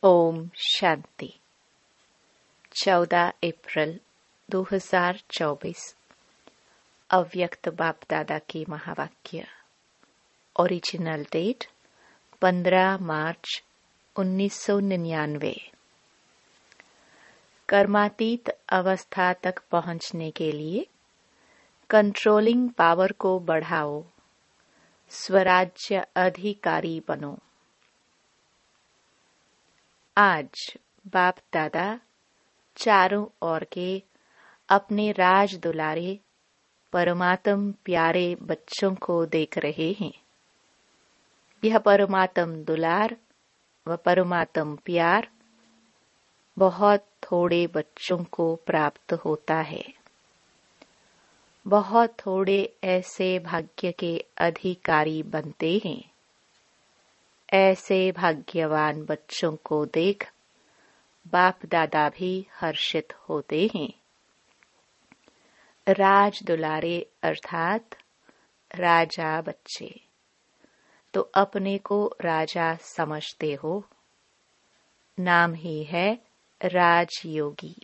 ओम शांति। 14 अप्रैल 2024 अव्यक्त बाप दादा की महावाक्य। ओरिजिनल डेट 15 मार्च 1999। कर्मातीत अवस्था तक पहुंचने के लिए कंट्रोलिंग पावर को बढ़ाओ, स्वराज्य अधिकारी बनो। आज बाप दादा चारों ओर के अपने राज दुलारे परमात्म प्यारे बच्चों को देख रहे हैं। यह परमात्म दुलार व परमात्म प्यार बहुत थोड़े बच्चों को प्राप्त होता है। बहुत थोड़े ऐसे भाग्य के अधिकारी बनते हैं। ऐसे भाग्यवान बच्चों को देख बाप दादा भी हर्षित होते हैं। राज दुलारे अर्थात राजा बच्चे तो अपने को राजा समझते हो। नाम ही है राजयोगी।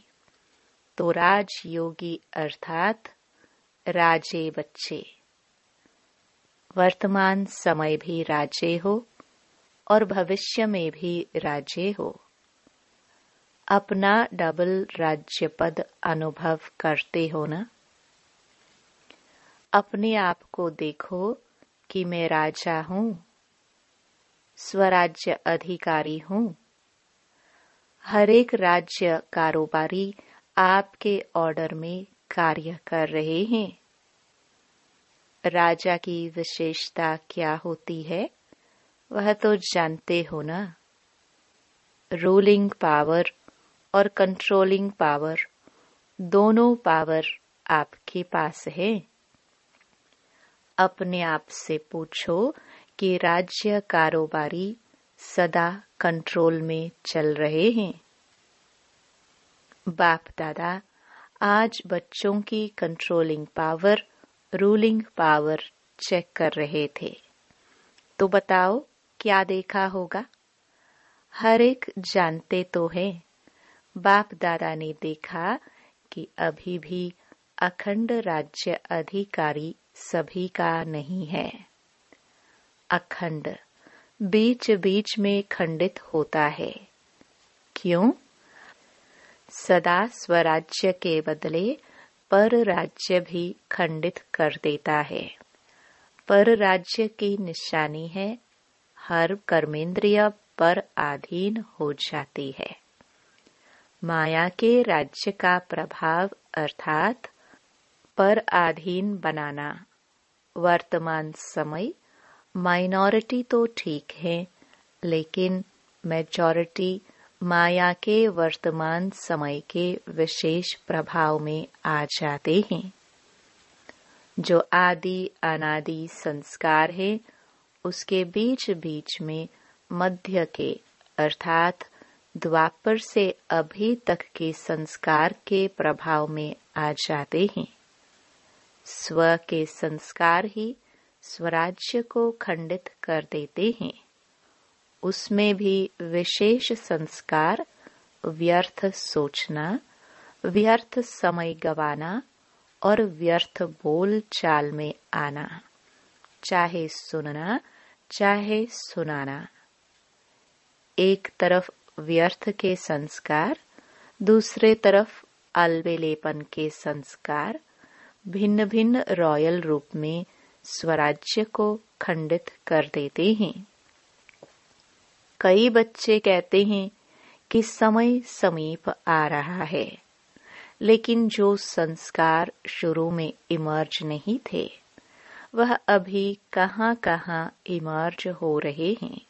तो राजयोगी अर्थात राजे बच्चे। वर्तमान समय भी राजे हो और भविष्य में भी राजे हो। अपना डबल राज्य पद अनुभव करते हो ना। अपने आप को देखो कि मैं राजा हूँ, स्वराज्य अधिकारी हूँ। हर एक राज्य कारोबारी आपके ऑर्डर में कार्य कर रहे हैं। राजा की विशेषता क्या होती है वह तो जानते हो ना। रूलिंग पावर और कंट्रोलिंग पावर दोनों पावर आपके पास है। अपने आप से पूछो कि राज्य कारोबारी सदा कंट्रोल में चल रहे हैं। बाप दादा आज बच्चों की controlling power, ruling power check कर रहे थे। तो बताओ क्या देखा होगा? हर एक जानते तो हैं। बाप दादा ने देखा कि अभी भी अखंड राज्य अधिकारी सभी का नहीं है। अखंड बीच बीच में खंडित होता है। क्यों? सदा स्वराज्य के बदले पर राज्य भी खंडित कर देता है। पर राज्य की निशानी है हर कर्मेंद्रिय पर अधीन हो जाती है। माया के राज्य का प्रभाव अर्थात पर अधीन बनाना। वर्तमान समय माइनॉरिटी तो ठीक है, लेकिन मेजॉरिटी माया के वर्तमान समय के विशेष प्रभाव में आ जाते हैं। जो आदि अनादि संस्कार है उसके बीच बीच में मध्य के अर्थात द्वापर से अभी तक के संस्कार के प्रभाव में आ जाते हैं। स्व के संस्कार ही स्वराज्य को खंडित कर देते हैं। उसमें भी विशेष संस्कार व्यर्थ सोचना, व्यर्थ समय गवाना और व्यर्थ बोल चाल में आना, चाहे सुनना चाहे सुनाना। एक तरफ व्यर्थ के संस्कार, दूसरे तरफ अलबेलेपन के संस्कार भिन्न भिन्न रॉयल रूप में स्वराज्य को खंडित कर देते हैं। कई बच्चे कहते हैं कि समय समीप आ रहा है, लेकिन जो संस्कार शुरू में इमर्ज नहीं थे वह अभी कहाँ कहाँ इमर्ज हो रहे हैं।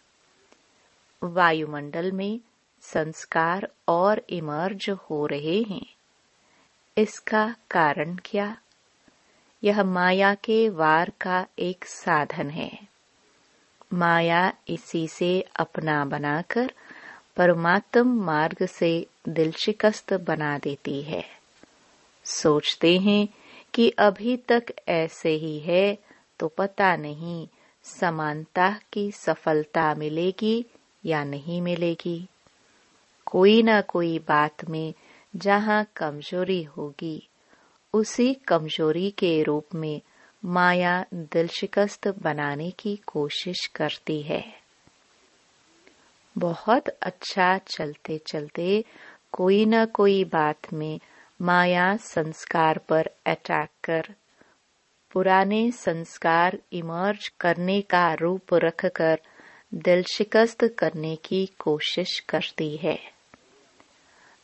वायुमंडल में संस्कार और इमर्ज हो रहे हैं। इसका कारण क्या? यह माया के वार का एक साधन है। माया इसी से अपना बनाकर परमात्म मार्ग से दिल शिकस्त बना देती है। सोचते हैं कि अभी तक ऐसे ही है तो पता नहीं समानता की सफलता मिलेगी या नहीं मिलेगी। कोई न कोई बात में जहाँ कमजोरी होगी, उसी कमजोरी के रूप में माया दिल शिकस्त बनाने की कोशिश करती है। बहुत अच्छा चलते चलते कोई न कोई बात में माया संस्कार पर अटैक कर पुराने संस्कार इमर्ज करने का रूप रखकर दिल शिकस्त करने की कोशिश करती है।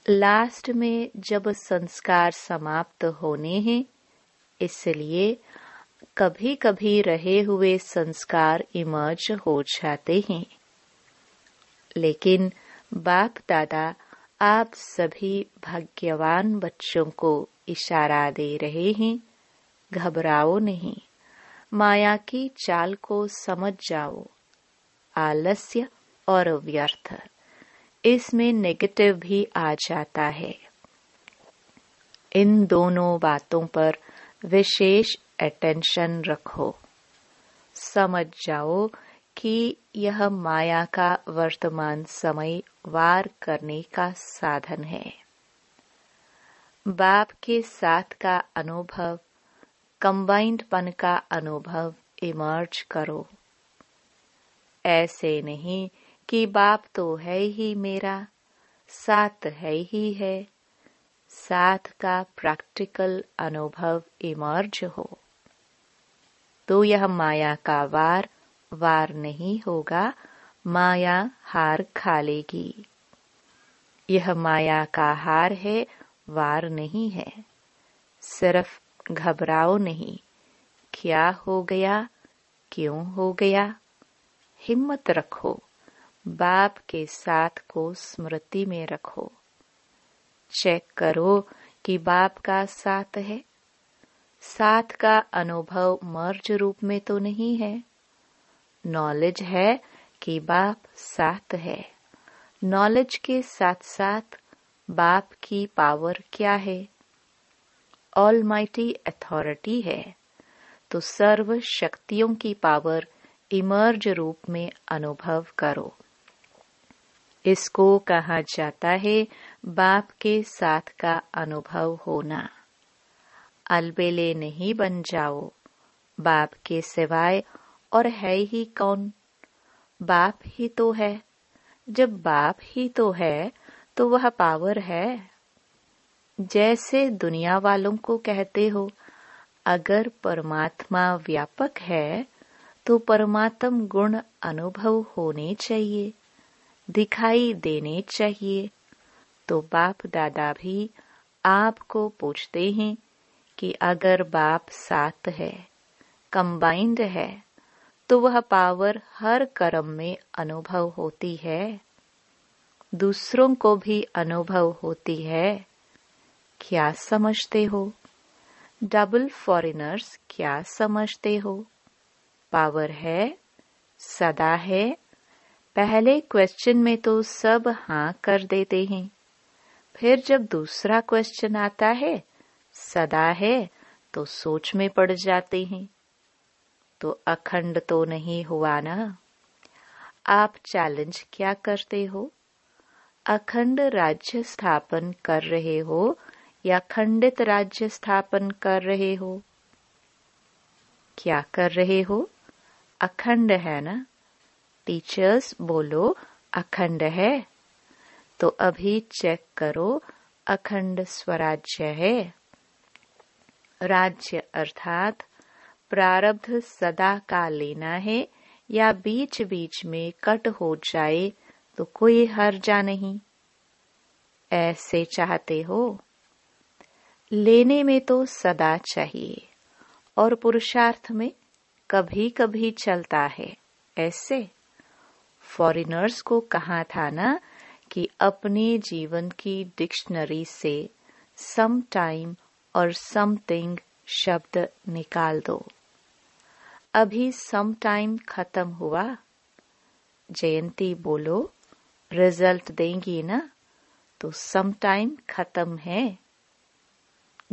लास्ट में जब संस्कार समाप्त होने हैं, इसलिए कभी कभी रहे हुए संस्कार इमर्ज हो जाते हैं। लेकिन बाप दादा आप सभी भाग्यवान बच्चों को इशारा दे रहे हैं, घबराओ नहीं, माया की चाल को समझ जाओ। आलस्य और व्यर्थ, इसमें नेगेटिव भी आ जाता है। इन दोनों बातों पर विशेष अटेंशन रखो। समझ जाओ कि यह माया का वर्तमान समय वार करने का साधन है। बाप के साथ का अनुभव, कंबाइंडपन का अनुभव इमर्ज करो। ऐसे नहीं कि बाप तो है ही मेरा, साथ है ही है। साथ का प्रैक्टिकल अनुभव इमर्ज हो तो यह माया का वार नहीं होगा, माया हार खा लेगी। यह माया का हार है, वार नहीं है। सिर्फ घबराओ नहीं, क्या हो गया, क्यों हो गया। हिम्मत रखो, बाप के साथ को स्मृति में रखो। चेक करो कि बाप का साथ है। साथ का अनुभव मर्ज रूप में तो नहीं है। नॉलेज है कि बाप साथ है। नॉलेज के साथ साथ बाप की पावर क्या है? ऑलमाइटी अथॉरिटी है। तो सर्व शक्तियों की पावर इमर्ज रूप में अनुभव करो। इसको कहा जाता है बाप के साथ का अनुभव होना। अलबेले नहीं बन जाओ, बाप के सिवाय और है ही कौन? बाप ही तो है। जब बाप ही तो है तो वह पावर है। जैसे दुनिया वालों को कहते हो, अगर परमात्मा व्यापक है तो परमात्म गुण अनुभव होने चाहिए, दिखाई देने चाहिए। तो बाप दादा भी आपको पूछते हैं कि अगर बाप साथ है, कंबाइंड है, तो वह पावर हर कर्म में अनुभव होती है, दूसरों को भी अनुभव होती है। क्या समझते हो? डबल फॉरेनर्स क्या समझते हो? पावर है, सदा है। पहले क्वेश्चन में तो सब हाँ कर देते हैं, फिर जब दूसरा क्वेश्चन आता है, सदा है, तो सोच में पड़ जाते हैं। तो अखंड तो नहीं हुआ ना। आप चैलेंज क्या करते हो? अखंड राज्य स्थापन कर रहे हो या खंडित राज्य स्थापन कर रहे हो? क्या कर रहे हो? अखंड है ना। टीचर्स बोलो अखंड है। तो अभी चेक करो, अखंड स्वराज्य है। राज्य अर्थात प्रारब्ध सदा का लेना है, या बीच बीच में कट हो जाए तो कोई हर्जा नहीं। ऐसे चाहते हो? लेने में तो सदा चाहिए और पुरुषार्थ में कभी कभी चलता है। ऐसे फॉरेनर्स को कहा था ना कि अपने जीवन की डिक्शनरी से सम टाइम और समथिंग शब्द निकाल दो। अभी सम टाइम खत्म हुआ। जयंती बोलो, रिजल्ट देंगी ना, तो सम टाइम खत्म है।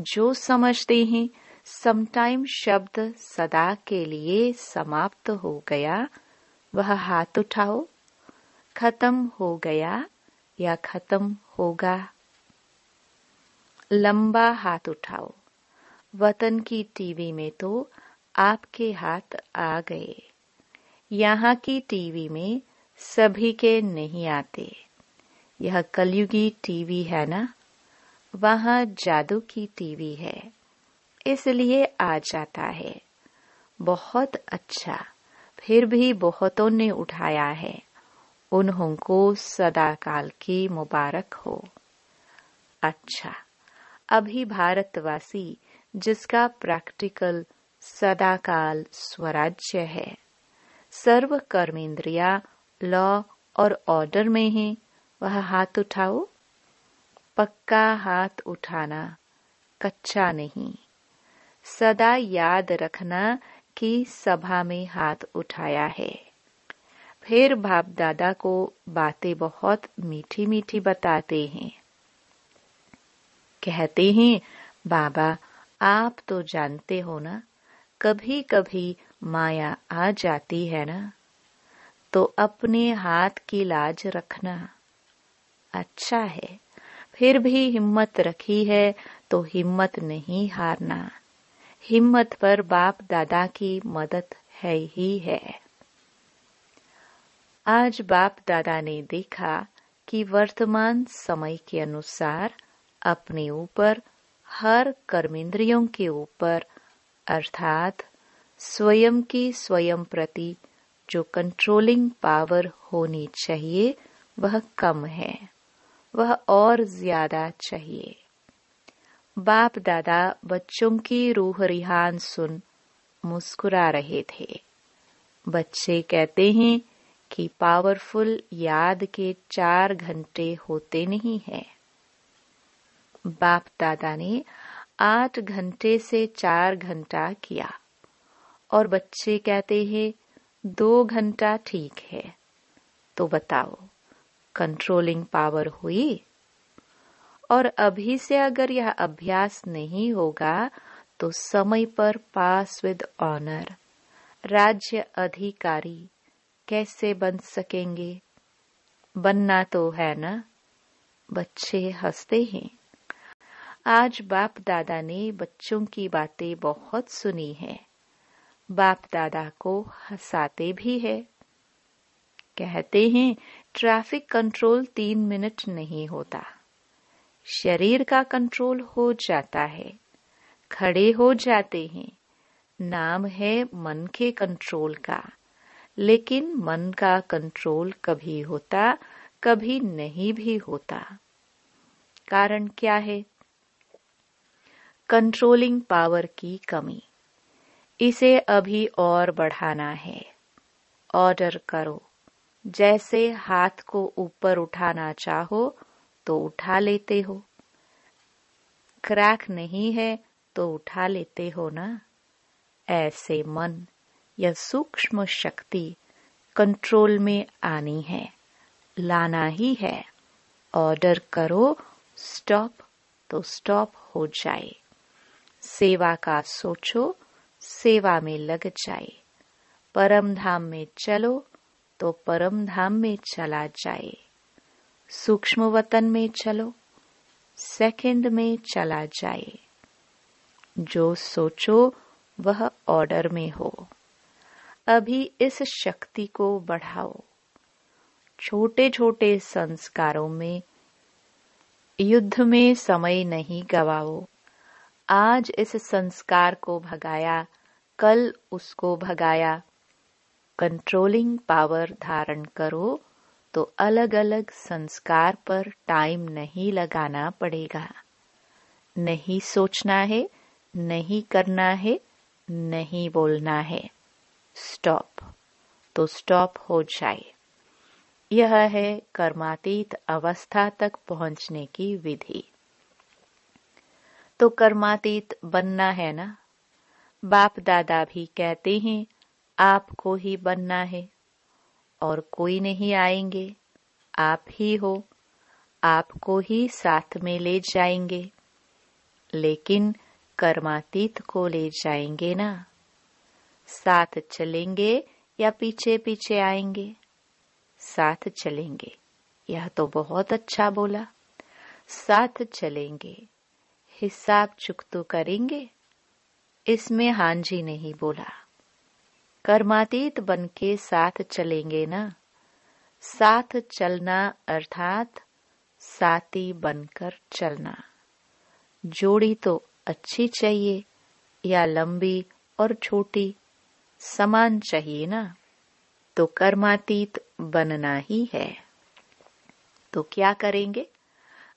जो समझते हैं सम टाइम शब्द सदा के लिए समाप्त हो गया, वह हाथ उठाओ। खत्म हो गया, या खत्म होगा? लंबा हाथ उठाओ। वतन की टीवी में तो आपके हाथ आ गए। यहाँ की टीवी में सभी के नहीं आते। यह कलयुगी टीवी है ना, वहाँ जादू की टीवी है, इसलिए आ जाता है। बहुत अच्छा, फिर भी बहुतों ने उठाया है, उन्हों को सदा काल की मुबारक हो। अच्छा, अभी भारतवासी जिसका प्रैक्टिकल सदाकाल स्वराज्य है, सर्व कर्मेंद्रिया लॉ और ऑर्डर में है, वह हाथ उठाओ। पक्का हाथ उठाना, कच्चा नहीं। सदा याद रखना कि सभा में हाथ उठाया है। फिर बाप दादा को बातें बहुत मीठी मीठी बताते हैं। कहते हैं, बाबा आप तो जानते हो ना, कभी कभी माया आ जाती है ना, तो अपने हाथ की लाज रखना। अच्छा है, फिर भी हिम्मत रखी है तो हिम्मत नहीं हारना। हिम्मत पर बाप दादा की मदद है ही है। आज बाप दादा ने देखा कि वर्तमान समय के अनुसार अपने ऊपर, हर कर्मेंद्रियों के ऊपर, अर्थात स्वयं की स्वयं प्रति जो कंट्रोलिंग पावर होनी चाहिए वह कम है, वह और ज्यादा चाहिए। बाप दादा बच्चों की रूह रिहान सुन मुस्कुरा रहे थे। बच्चे कहते हैं कि पावरफुल याद के 4 घंटे होते नहीं हैं। बाप दादा ने 8 घंटे से 4 घंटा किया और बच्चे कहते हैं 2 घंटा ठीक है। तो बताओ, कंट्रोलिंग पावर हुई? और अभी से अगर यह अभ्यास नहीं होगा तो समय पर पास विद ऑनर राज्य अधिकारी कैसे बन सकेंगे? बनना तो है ना? बच्चे हंसते हैं। आज बाप दादा ने बच्चों की बातें बहुत सुनी है। बाप दादा को हंसाते भी है। कहते हैं ट्रैफिक कंट्रोल 3 मिनट नहीं होता, शरीर का कंट्रोल हो जाता है, खड़े हो जाते हैं। नाम है मन के कंट्रोल का, लेकिन मन का कंट्रोल कभी होता, कभी नहीं भी होता। कारण क्या है? कंट्रोलिंग पावर की कमी। इसे अभी और बढ़ाना है। ऑर्डर करो। जैसे हाथ को ऊपर उठाना चाहो तो उठा लेते हो। क्रैक नहीं है तो उठा लेते हो ना। ऐसे मन या सूक्ष्म शक्ति कंट्रोल में आनी है, लाना ही है। ऑर्डर करो, स्टॉप तो स्टॉप हो जाए। सेवा का सोचो, सेवा में लग जाए। परम धाम में चलो तो परम धाम में चला जाए। सूक्ष्म वतन में चलो, सेकंड में चला जाए। जो सोचो वह ऑर्डर में हो। अभी इस शक्ति को बढ़ाओ। छोटे छोटे संस्कारों में युद्ध में समय नहीं गवाओ। आज इस संस्कार को भगाया, कल उसको भगाया। कंट्रोलिंग पावर धारण करो तो अलग अलग संस्कार पर टाइम नहीं लगाना पड़ेगा। नहीं सोचना है, नहीं करना है, नहीं बोलना है। स्टॉप तो स्टॉप हो जाए। यह है कर्मातीत अवस्था तक पहुंचने की विधि। तो कर्मातीत बनना है ना। बाप दादा भी कहते हैं आपको ही बनना है और कोई नहीं आएंगे, आप ही हो। आपको ही साथ में ले जाएंगे, लेकिन कर्मातीत को ले जाएंगे ना। साथ चलेंगे या पीछे पीछे आएंगे? साथ चलेंगे। यह तो बहुत अच्छा बोला। साथ चलेंगे, हिसाब चुकतो करेंगे। इसमें हांजी नहीं बोला। कर्मातीत बन के साथ चलेंगे ना। साथ चलना अर्थात साथी बनकर चलना। जोड़ी तो अच्छी चाहिए या लंबी और छोटी, समान चाहिए ना। तो कर्मातीत बनना ही है। तो क्या करेंगे?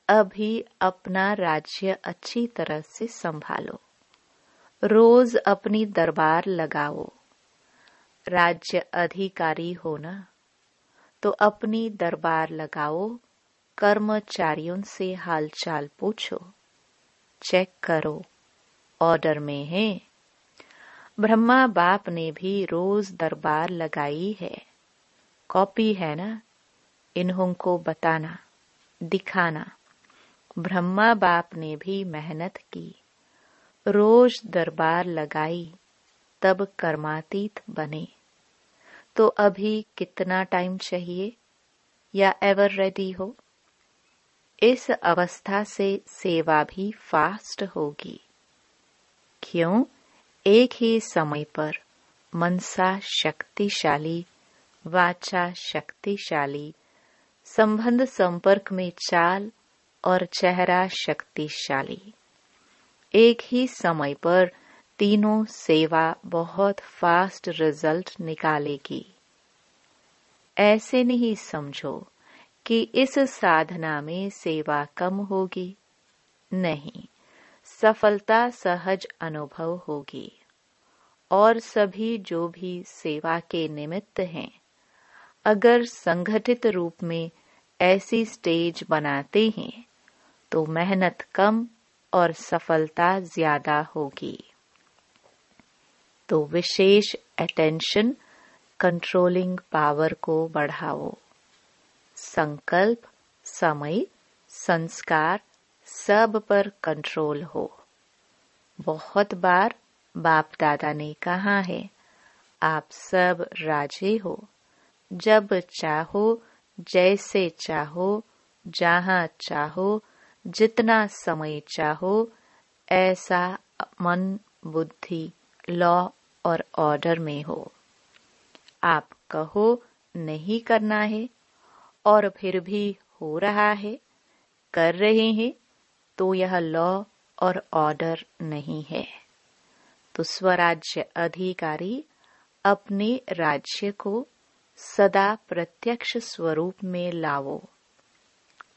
अभी अपना राज्य अच्छी तरह से संभालो। रोज अपनी दरबार लगाओ। राज्य अधिकारी हो ना, तो अपनी दरबार लगाओ। कर्मचारियों से हालचाल पूछो, चेक करो, ऑर्डर में है। ब्रह्मा बाप ने भी रोज दरबार लगाई है। कॉपी है ना, इन्हों को बताना, दिखाना। ब्रह्मा बाप ने भी मेहनत की, रोज दरबार लगाई, तब कर्मातीत बने। तो अभी कितना टाइम चाहिए या एवर रेडी हो? इस अवस्था से सेवा भी फास्ट होगी। क्यों? एक ही समय पर मनसा शक्तिशाली, वाचा शक्तिशाली, संबंध संपर्क में चाल और चेहरा शक्तिशाली। एक ही समय पर तीनों सेवा बहुत फास्ट रिजल्ट निकालेगी। ऐसे नहीं समझो कि इस साधना में सेवा कम होगी। नहीं, सफलता सहज अनुभव होगी। और सभी जो भी सेवा के निमित्त हैं, अगर संगठित रूप में ऐसी स्टेज बनाते हैं तो मेहनत कम और सफलता ज्यादा होगी। तो विशेष अटेंशन कंट्रोलिंग पावर को बढ़ाओ। संकल्प, समय, संस्कार सब पर कंट्रोल हो। बहुत बार बाप दादा ने कहा है, आप सब राजे हो। जब चाहो, जैसे चाहो, जहां चाहो, जितना समय चाहो, ऐसा मन, बुद्धि, लॉ और ऑर्डर में हो। आप कहो नहीं करना है और फिर भी हो रहा है, कर रहे हैं, तो यह लॉ और ऑर्डर नहीं है। तो स्वराज्य अधिकारी अपने राज्य को सदा प्रत्यक्ष स्वरूप में लाओ।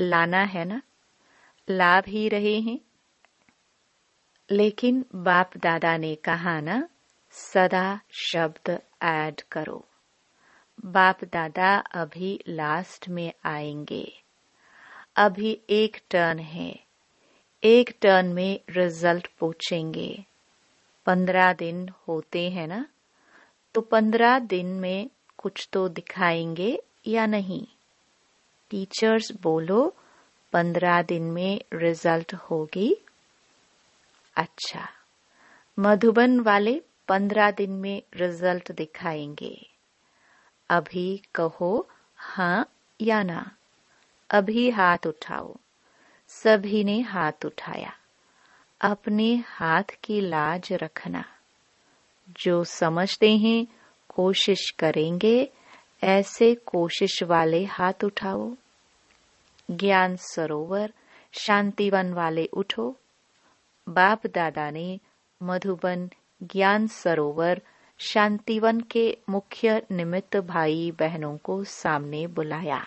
लाना है ना, ला भी रहे हैं। लेकिन बाप दादा ने कहा ना, सदा शब्द ऐड करो। बाप दादा अभी लास्ट में आएंगे। अभी एक टर्न है, एक टर्न में रिजल्ट पूछेंगे। 15 दिन होते हैं ना, तो 15 दिन में कुछ तो दिखाएंगे या नहीं? टीचर्स बोलो 15 दिन में रिजल्ट होगी। अच्छा, मधुबन वाले 15 दिन में रिजल्ट दिखाएंगे। अभी कहो हाँ या ना। अभी हाथ उठाओ। सभी ने हाथ उठाया। अपने हाथ की लाज रखना। जो समझते हैं कोशिश करेंगे, ऐसे कोशिश वाले हाथ उठाओ। ज्ञान सरोवर, शांतिवन वाले उठो। बाप दादा ने मधुबन, ज्ञान सरोवर, शांतिवन के मुख्य निमित्त भाई बहनों को सामने बुलाया।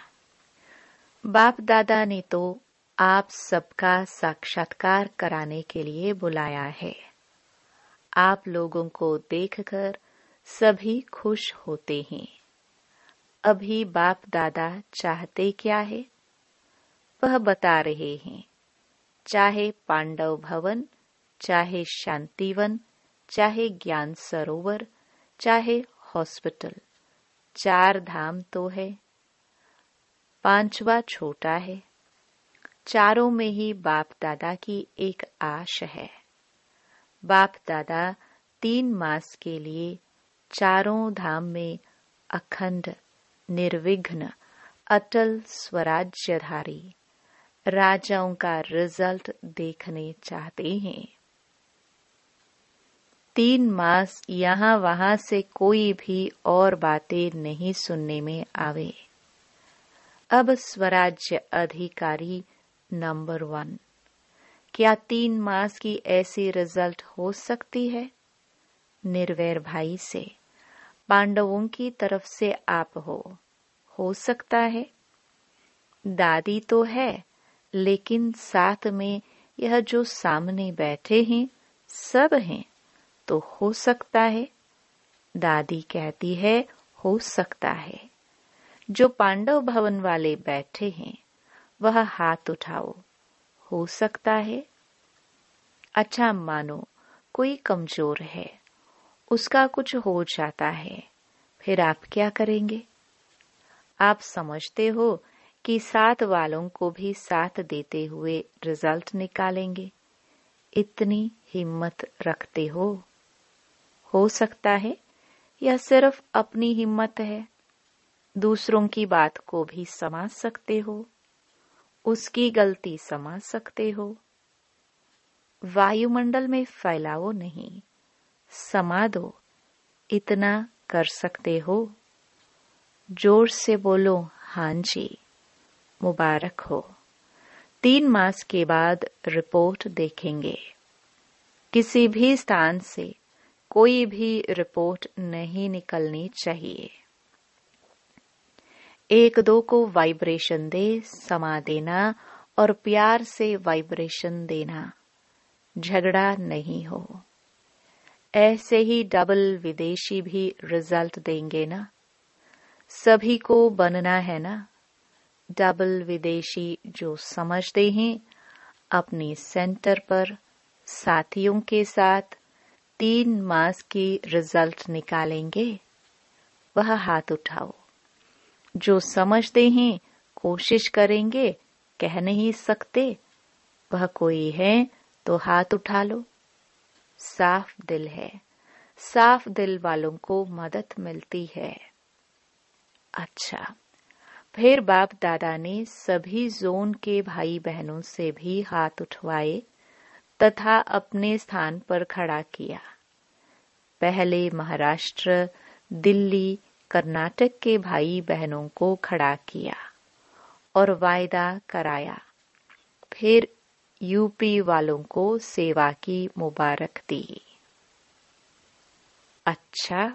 बाप दादा ने तो आप सबका साक्षात्कार कराने के लिए बुलाया है। आप लोगों को देखकर सभी खुश होते हैं। अभी बाप दादा चाहते क्या है, वह बता रहे हैं। चाहे पांडव भवन, चाहे शांतिवन, चाहे ज्ञान सरोवर, चाहे हॉस्पिटल, 4 धाम तो है, 5वां छोटा है। चारों में ही बाप दादा की एक आश है। बाप दादा 3 मास के लिए चारों धाम में अखंड, निर्विघ्न, अटल स्वराज्यधारी राजाओं का रिजल्ट देखने चाहते हैं। 3 मास यहाँ वहां से कोई भी और बातें नहीं सुनने में आवे। अब स्वराज्य अधिकारी नंबर 1, क्या 3 मास की ऐसी रिजल्ट हो सकती है? निर्वैर भाई से, पांडवों की तरफ से आप हो सकता है। दादी तो है, लेकिन साथ में यह जो सामने बैठे हैं सब हैं, तो हो सकता है। दादी कहती है हो सकता है। जो पांडव भवन वाले बैठे हैं वह हाथ उठाओ, हो सकता है। अच्छा, मानो कोई कमजोर है, उसका कुछ हो जाता है, फिर आप क्या करेंगे? आप समझते हो कि साथ वालों को भी साथ देते हुए रिजल्ट निकालेंगे। इतनी हिम्मत रखते हो सकता है या सिर्फ अपनी हिम्मत है? दूसरों की बात को भी समझ सकते हो, उसकी गलती समझ सकते हो। वायुमंडल में फैलाओ नहीं, समा दो, इतना कर सकते हो। जोर से बोलो हाँ जी, मुबारक हो। 3 मास के बाद रिपोर्ट देखेंगे। किसी भी स्थान से कोई भी रिपोर्ट नहीं निकलनी चाहिए। 1-2 को वाइब्रेशन दे, समा देना और प्यार से वाइब्रेशन देना, झगड़ा नहीं हो। ऐसे ही डबल विदेशी भी रिजल्ट देंगे ना। सभी को बनना है ना। डबल विदेशी जो समझते हैं, अपने सेंटर पर साथियों के साथ 3 मास की रिजल्ट निकालेंगे। वह हाथ उठाओ। जो समझते हैं, कोशिश करेंगे, कह नहीं सकते, वह कोई है तो हाथ उठा लो। साफ दिल है, साफ दिल वालों को मदद मिलती है। अच्छा, फिर बाप दादा ने सभी जोन के भाई बहनों से भी हाथ उठवाए तथा अपने स्थान पर खड़ा किया। पहले महाराष्ट्र, दिल्ली, कर्नाटक के भाई बहनों को खड़ा किया और वायदा कराया। फिर यूपी वालों को सेवा की मुबारक दी। अच्छा,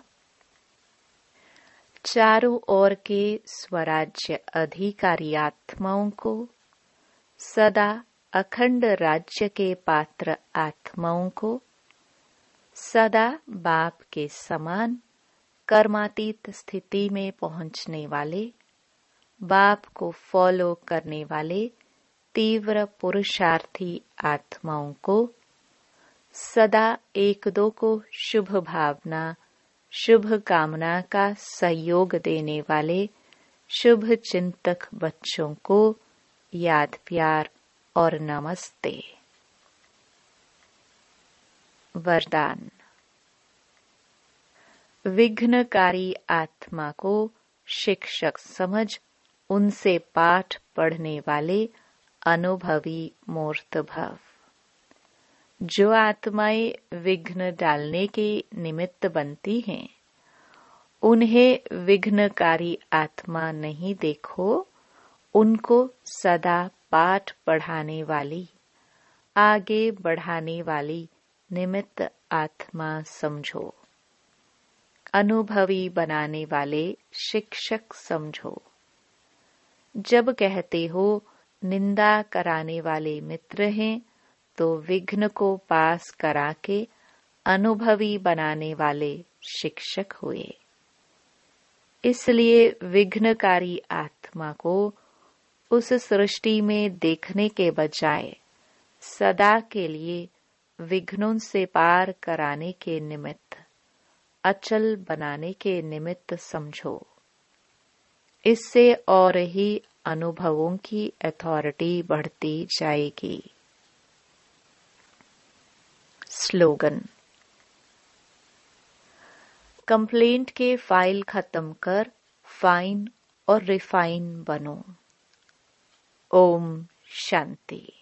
चारों ओर के स्वराज्य अधिकारी आत्माओं को, सदा अखंड राज्य के पात्र आत्माओं को, सदा बाप के समान कर्मातीत स्थिति में पहुंचने वाले, बाप को फॉलो करने वाले तीव्र पुरुषार्थी आत्माओं को, सदा 1-2 को शुभ भावना, शुभ कामना का सहयोग देने वाले शुभ चिंतक बच्चों को याद प्यार और नमस्ते। वरदान। विघ्नकारी आत्मा को शिक्षक समझ उनसे पाठ पढ़ने वाले अनुभवी मूर्त भव। जो आत्माएं विघ्न डालने के निमित्त बनती हैं, उन्हें विघ्नकारी आत्मा नहीं देखो, उनको सदा पाठ पढ़ाने वाली, आगे बढ़ाने वाली निमित्त आत्मा समझो। अनुभवी बनाने वाले शिक्षक समझो। जब कहते हो निंदा कराने वाले मित्र हैं, तो विघ्न को पास करा के अनुभवी बनाने वाले शिक्षक हुए। इसलिए विघ्नकारी आत्मा को उस सृष्टि में देखने के बजाय सदा के लिए विघ्नों से पार कराने के निमित्त, अचल बनाने के निमित्त समझो। इससे और ही अनुभवों की अथॉरिटी बढ़ती जाएगी। स्लोगन। कंप्लेंट के फाइल खत्म कर फाइन और रिफाइन बनो। ओम शांति।